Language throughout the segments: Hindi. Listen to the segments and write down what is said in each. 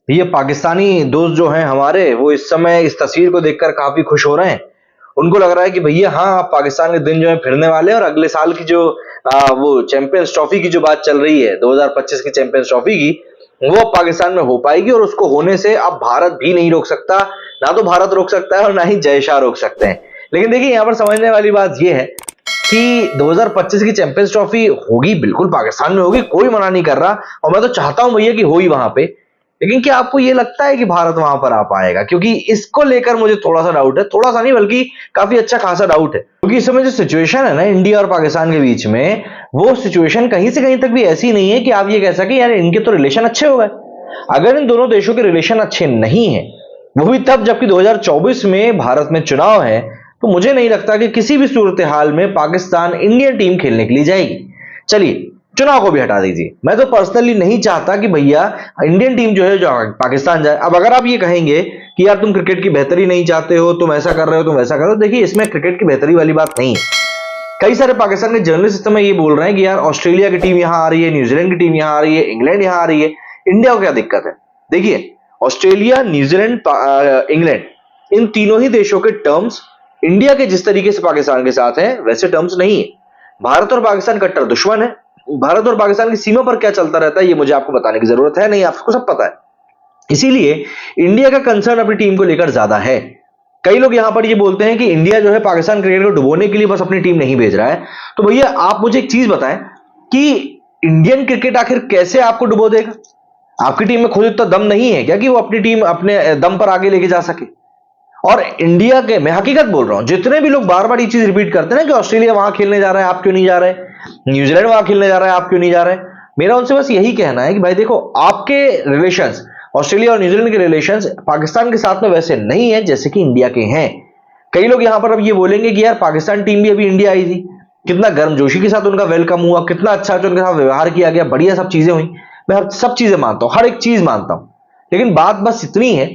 ये पाकिस्तानी दोस्त जो हैं हमारे, वो इस समय इस तस्वीर को देखकर काफी खुश हो रहे हैं। उनको लग रहा है कि भैया हाँ, अब पाकिस्तान के दिन जो है फिरने वाले हैं, और अगले साल की जो वो चैंपियंस ट्रॉफी की जो बात चल रही है, 2025 की चैंपियंस ट्रॉफी की, वो अब पाकिस्तान में हो पाएगी। और उसको होने से अब भारत भी नहीं रोक सकता। ना तो भारत रोक सकता है और ना ही जय शाह रोक सकते हैं। लेकिन देखिए, यहाँ पर समझने वाली बात यह है कि 2025 की चैंपियंस ट्रॉफी होगी, बिल्कुल पाकिस्तान में होगी, कोई मना नहीं कर रहा, और मैं तो चाहता हूं भैया कि हो ही वहां पे। लेकिन क्या आपको ये लगता है कि भारत वहां पर आ पाएगा? क्योंकि इसको लेकर मुझे थोड़ा सा डाउट है, थोड़ा सा नहीं बल्कि काफी अच्छा खासा डाउट है। क्योंकि इस समय जो सिचुएशन है ना इंडिया और पाकिस्तान के बीच में, वो सिचुएशन कहीं से कहीं तक भी ऐसी नहीं है कि आप ये कह सके यार इनके तो रिलेशन अच्छे हो गए। अगर इन दोनों देशों के रिलेशन अच्छे नहीं है, वो भी तब जबकि 2024 में भारत में चुनाव है, तो मुझे नहीं लगता कि किसी भी सूरत हाल में पाकिस्तान इंडियन टीम खेलने के लिए जाएगी। चलिए, चुनाव को भी हटा दीजिए, मैं तो पर्सनली नहीं चाहता कि भैया इंडियन टीम जो है जो पाकिस्तान जाए। अब अगर आप ये कहेंगे कि यार तुम क्रिकेट की बेहतरी नहीं चाहते हो, तुम ऐसा कर रहे हो, तुम वैसा कर रहे हो, देखिए इसमें क्रिकेट की बेहतरी वाली बात नहीं है। कई सारे पाकिस्तान के जर्नलिस्ट इस समय ये बोल रहे हैं कि यार ऑस्ट्रेलिया की टीम यहां आ रही है, न्यूजीलैंड की टीम यहां आ रही है, इंग्लैंड यहां आ रही है, इंडिया को क्या दिक्कत है? देखिए, ऑस्ट्रेलिया, न्यूजीलैंड, इंग्लैंड, इन तीनों ही देशों के टर्म्स इंडिया के जिस तरीके से पाकिस्तान के साथ हैं वैसे टर्म्स नहीं है। भारत और पाकिस्तान कट्टर दुश्मन है। भारत और पाकिस्तान की सीमा पर क्या चलता रहता है ये मुझे आपको बताने की जरूरत है नहीं, आपको सब पता है। इसीलिए इंडिया का कंसर्न अपनी टीम को लेकर ज्यादा है। कई लोग यहां पर ये बोलते हैं कि इंडिया जो है पाकिस्तान क्रिकेट को डुबोने के लिए बस अपनी टीम नहीं भेज रहा है। तो भैया आप मुझे एक चीज बताएं कि इंडियन क्रिकेट आखिर कैसे आपको डुबो देगा? आपकी टीम में खुद इतना दम नहीं है क्या कि वो अपनी टीम अपने दम पर आगे लेके जा सके? और इंडिया के, मैं हकीकत बोल रहा हूं, जितने भी लोग बार बार ये चीज रिपीट करते हैं ना कि ऑस्ट्रेलिया वहां खेलने जा रहा है आप क्यों नहीं जा रहे, न्यूजीलैंड वहां खेलने जा रहा है आप क्यों नहीं जा रहे, मेरा उनसे बस यही कहना है कि भाई देखो, आपके रिलेशंस, ऑस्ट्रेलिया और न्यूजीलैंड के रिलेशंस पाकिस्तान के साथ में वैसे नहीं है जैसे कि इंडिया के हैं। कई लोग यहां पर अब ये बोलेंगे कि यार पाकिस्तान टीम भी अभी इंडिया आई थी, कितना गर्मजोशी के साथ उनका वेलकम हुआ, कितना अच्छा उनके साथ व्यवहार किया गया, बढ़िया सब चीजें हुई। मैं सब चीजें मानता हूं, हर एक चीज मानता हूं। लेकिन बात बस इतनी है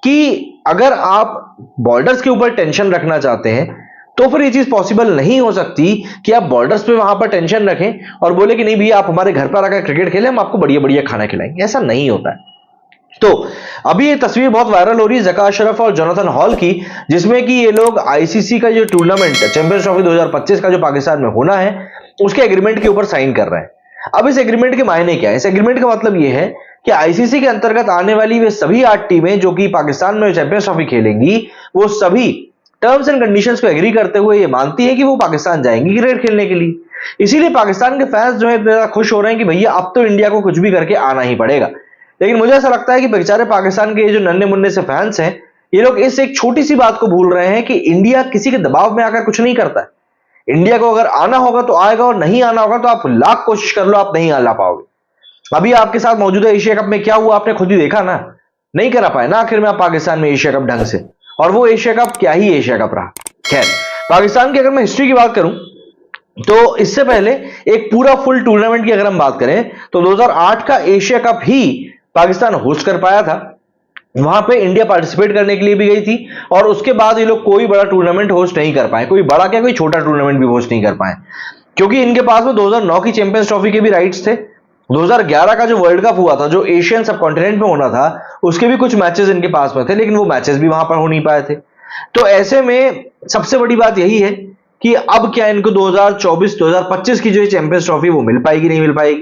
कि अगर आप बॉर्डर्स के ऊपर टेंशन रखना चाहते हैं तो फिर ये चीज पॉसिबल नहीं हो सकती कि आप बॉर्डर्स पे वहां पर टेंशन रखें और बोले कि नहीं भैया आप हमारे घर पर आकर क्रिकेट खेलें, हम आपको बढ़िया बढ़िया खाना खिलाएंगे। ऐसा नहीं होता है। तो अभी ये तस्वीर बहुत वायरल हो रही है जका अशरफ और जोनाथन हॉल की, जिसमें कि ये लोग आईसीसी का जो टूर्नामेंट चैंपियंस ट्रॉफी 2025 का जो पाकिस्तान में होना है उसके एग्रीमेंट के ऊपर साइन कर रहे हैं। अब इस एग्रीमेंट के मायने क्या है? इस एग्रीमेंट का मतलब यह है कि आईसीसी के अंतर्गत आने वाली वे सभी 8 टीमें जो कि पाकिस्तान में चैंपियंस ट्रॉफी खेलेंगी, वो सभी टर्म्स एंड कंडीशंस को एग्री करते हुए ये मानती है कि वो पाकिस्तान जाएंगी क्रिकेट खेलने के लिए। इसीलिए पाकिस्तान के फैंस जो है इतना खुश हो रहे हैं कि भैया अब तो इंडिया को कुछ भी करके आना ही पड़ेगा। लेकिन मुझे ऐसा लगता है कि बेचारे पाकिस्तान के ये जो नन्हे मुन्ने से फैंस हैं, ये लोग इस एक छोटी सी बात को भूल रहे हैं कि इंडिया किसी के दबाव में आकर कुछ नहीं करता है। इंडिया को अगर आना होगा तो आएगा, और नहीं आना होगा तो आप लाख कोशिश कर लो, आप नहीं आना पाओगे। अभी आपके साथ मौजूदा एशिया कप में क्या हुआ आपने खुद ही देखा ना, नहीं करा पाए ना आखिर में आप पाकिस्तान में एशिया कप ढंग से, और वो एशिया कप क्या ही एशिया कप रहा। खैर, पाकिस्तान की अगर मैं हिस्ट्री की बात करूं तो इससे पहले एक पूरा फुल टूर्नामेंट की अगर हम बात करें तो 2008 का एशिया कप ही पाकिस्तान होस्ट कर पाया था। वहां पे इंडिया पार्टिसिपेट करने के लिए भी गई थी, और उसके बाद ये लोग कोई बड़ा टूर्नामेंट होस्ट नहीं कर पाए, कोई बड़ा क्या कोई छोटा टूर्नामेंट भी होस्ट नहीं कर पाए, क्योंकि इनके पास में 2009 की चैंपियंस ट्रॉफी के भी राइट्स थे। 2011 का जो वर्ल्ड कप हुआ था जो एशियन सब कॉन्टिनेंट में होना था, उसके भी कुछ मैचेस इनके पास में थे, लेकिन वो मैचेस भी वहां पर हो नहीं पाए थे। तो ऐसे में सबसे बड़ी बात यही है कि अब क्या इनको 2024-2025 की जो चैंपियंस ट्रॉफी वो मिल पाएगी नहीं मिल पाएगी।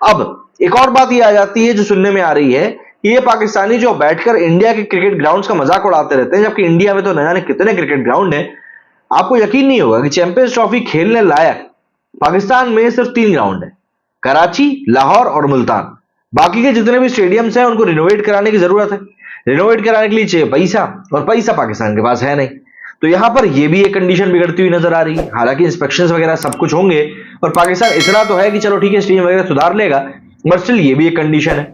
अब एक और बात ये आ जाती है जो सुनने में आ रही है कि ये पाकिस्तानी जो बैठकर इंडिया के क्रिकेट ग्राउंड्स का मजाक उड़ाते रहते हैं, जबकि इंडिया में तो न जाने कितने क्रिकेट ग्राउंड हैं। आपको यकीन नहीं होगा कि चैंपियंस ट्रॉफी खेलने लायक पाकिस्तान में सिर्फ 3 ग्राउंड है, कराची, लाहौर और मुल्तान। बाकी के जितने भी स्टेडियम्स हैं उनको रिनोवेट कराने की जरूरत है। रिनोवेट कराने के लिए चाहिए पैसा, और पैसा पाकिस्तान के पास है नहीं। तो यहां पर यह भी एक कंडीशन बिगड़ती हुई नजर आ रही है। हालांकि इंस्पेक्शंस वगैरह सब कुछ होंगे और पाकिस्तान इतना तो है कि चलो ठीक है स्टेडियम वगैरह सुधार लेगा, बट स्टिल ये भी एक कंडीशन है।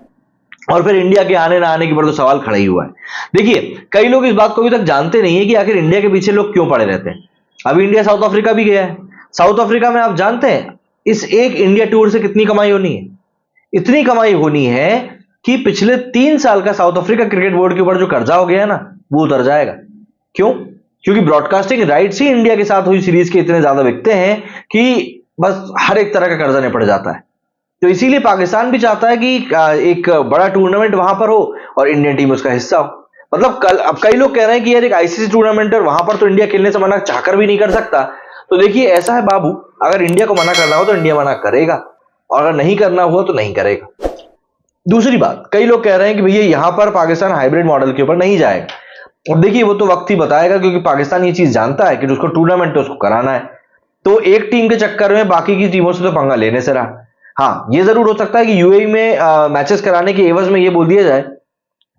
और फिर इंडिया के आने ना आने के ऊपर तो सवाल खड़ा ही हुआ है। देखिए, कई लोग इस बात को अभी तक जानते नहीं है कि आखिर इंडिया के पीछे लोग क्यों पड़े रहते हैं। अभी इंडिया साउथ अफ्रीका भी गया है। साउथ अफ्रीका में आप जानते हैं इस एक इंडिया टूर से कितनी कमाई होनी है? इतनी कमाई होनी है कि पिछले 3 साल का साउथ अफ्रीका क्रिकेट बोर्ड के ऊपर जो कर्जा हो गया है ना, वो उतर जाएगा। क्यों? क्योंकि ब्रॉडकास्टिंग राइट्स ही इंडिया के साथ हुई सीरीज के इतने ज्यादा बिकते हैं कि बस हर एक तरह का कर्जा निपट जाता है। तो इसीलिए पाकिस्तान भी चाहता है कि एक बड़ा टूर्नामेंट वहां पर हो और इंडियन टीम उसका हिस्सा हो। मतलब कल अब कई लोग कह रहे हैं कि यार एक आईसीसी टूर्नामेंट है और वहां पर तो इंडिया खेलने से मना चाहकर भी नहीं कर सकता। तो देखिए ऐसा है बाबू, अगर इंडिया को मना करना हो तो इंडिया मना करेगा, और अगर नहीं करना हुआ तो नहीं करेगा। दूसरी बात, कई लोग कह रहे हैं कि भैया यहां पर पाकिस्तान हाइब्रिड मॉडल के ऊपर नहीं जाएगा। अब देखिए वो तो वक्त ही बताएगा, क्योंकि पाकिस्तान ये चीज जानता है कि उसको टूर्नामेंट तो उसको कराना है, तो एक टीम के चक्कर में बाकी की टीमों से तो पंगा लेने से रहा। हाँ, ये जरूर हो सकता है कि यूएई में मैचेस कराने के एवज में ये बोल दिया जाए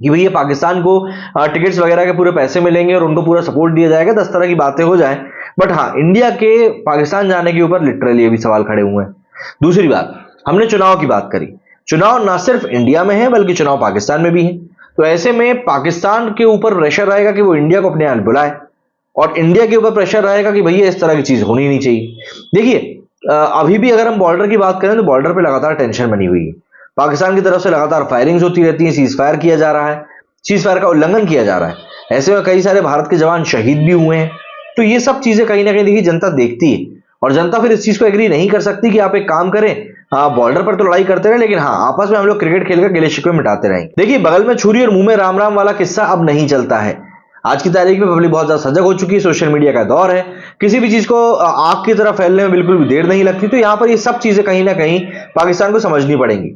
कि भैया पाकिस्तान को टिकट्स वगैरह के पूरे पैसे मिलेंगे और उनको पूरा सपोर्ट दिया जाएगा, 10 तरह की बातें हो जाए। बट हाँ, इंडिया के पाकिस्तान जाने के ऊपर लिटरली अभी सवाल खड़े हुए हैं। दूसरी बात, हमने चुनाव की बात करी, चुनाव ना सिर्फ इंडिया में है बल्कि चुनाव पाकिस्तान में भी है। तो ऐसे में पाकिस्तान के ऊपर प्रेशर रहेगा कि वो इंडिया को अपने यहाँ बुलाए, और इंडिया के ऊपर प्रेशर रहेगा कि भैया इस तरह की चीज होनी नहीं चाहिए। देखिए अभी भी अगर हम बॉर्डर की बात करें तो बॉर्डर पे लगातार टेंशन बनी हुई है। पाकिस्तान की तरफ से लगातार फायरिंग्स होती रहती है, सीज फायर किया जा रहा है, सीज फायर का उल्लंघन किया जा रहा है। ऐसे में कई सारे भारत के जवान शहीद भी हुए हैं। तो ये सब चीजें कहीं ना कहीं देखिए जनता देखती है, और जनता फिर इस चीज को एग्री नहीं कर सकती कि आप एक काम करें, हाँ बॉर्डर पर तो लड़ाई करते रहे लेकिन हाँ आपस में हम लोग क्रिकेट खेलकर गिले शिकवे मिटाते रहेंगे। देखिए बगल में छुरी और मुंह में राम राम वाला किस्सा अब नहीं चलता है। आज की तारीख में पब्लिक बहुत ज्यादा सजग हो चुकी है, सोशल मीडिया का दौर है, किसी भी चीज को आग की तरह फैलने में बिल्कुल भी देर नहीं लगती। तो यहाँ पर ये सब चीजें कहीं ना कहीं पाकिस्तान को समझनी पड़ेंगी।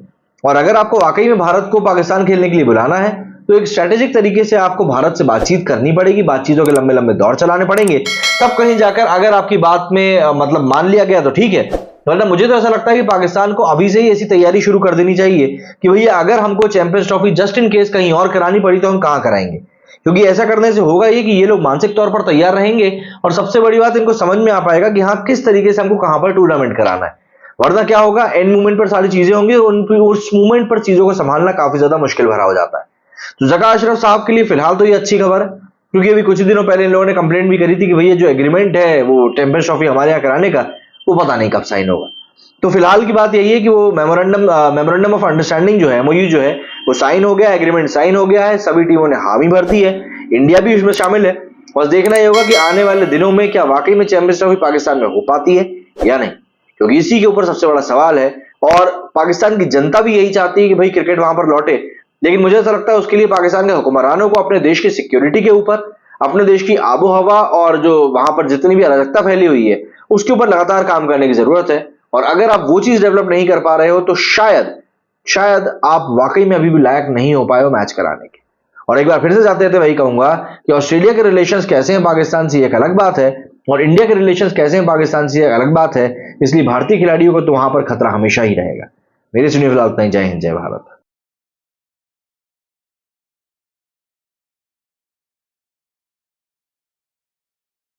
और अगर आपको वाकई में भारत को पाकिस्तान खेलने के लिए बुलाना है तो एक स्ट्रेटेजिक तरीके से आपको भारत से बातचीत करनी पड़ेगी, बातचीतों के लंबे लंबे दौर चलाने पड़ेंगे, तब कहीं जाकर अगर आपकी बात में मतलब मान लिया गया तो ठीक है। वरना मुझे तो ऐसा लगता है कि पाकिस्तान को अभी से ही ऐसी तैयारी शुरू कर देनी चाहिए कि भैया अगर हमको champions trophy just in case कहीं और करानी पड़ी तो हम कहां कराएंगे। क्योंकि ऐसा करने से होगा ये कि ये लोग मानसिक तौर पर तैयार रहेंगे, और सबसे बड़ी बात इनको समझ में आ पाएगा कि हाँ किस तरीके से हमको कहां पर टूर्नामेंट कराना है। वरना क्या होगा, एंड मूवमेंट पर सारी चीजें होंगी और उस मूवमेंट पर चीजों को संभालना काफी ज्यादा मुश्किल भरा हो जाता है। तो ज़का अशरफ साहब के लिए फिलहाल तो ये अच्छी खबर है, क्योंकि अभी कुछ दिनों पहले इन लोगों ने कंप्लेंट भी करी थी कि भैया जो एग्रीमेंट है वो चैंपियंस ट्रॉफी हमारे यहाँ कराने का, वो पता नहीं कब साइन होगा। तो फिलहाल की बात यही है कि वो मेमोरेंडम ऑफ अंडरस्टैंडिंग जो है, एमओयू जो है, वो साइन हो गया, एग्रीमेंट साइन हो गया है, सभी टीमों ने हामी भर दी है, इंडिया भी उसमें शामिल है। बस देखना ये होगा कि आने वाले दिनों में क्या वाकई में चैंपियंस ट्रॉफी पाकिस्तान में हो पाती है या नहीं, क्योंकि इसी के ऊपर सबसे बड़ा सवाल है। और पाकिस्तान की जनता भी यही चाहती है कि भाई क्रिकेट वहां पर लौटे, लेकिन मुझे ऐसा लगता है उसके लिए पाकिस्तान के हुक्मरानों को अपने देश की सिक्योरिटी के ऊपर, अपने देश की आबो हवा और जो वहां पर जितनी भी अराजकता फैली हुई है उसके ऊपर लगातार काम करने की जरूरत है। और अगर आप वो चीज डेवलप नहीं कर पा रहे हो तो शायद शायद आप वाकई में अभी भी लायक नहीं हो पाए हो मैच कराने के। और एक बार फिर से जाते थे वही कहूंगा कि ऑस्ट्रेलिया के रिलेशंस कैसे हैं पाकिस्तान से एक अलग बात है, और इंडिया के रिलेशंस कैसे हैं पाकिस्तान से एक अलग बात है। इसलिए भारतीय खिलाड़ियों को तो वहां पर खतरा हमेशा ही रहेगा। मेरे सुनिए फिलहाल इतना ही। जय हिंद, जय भारत।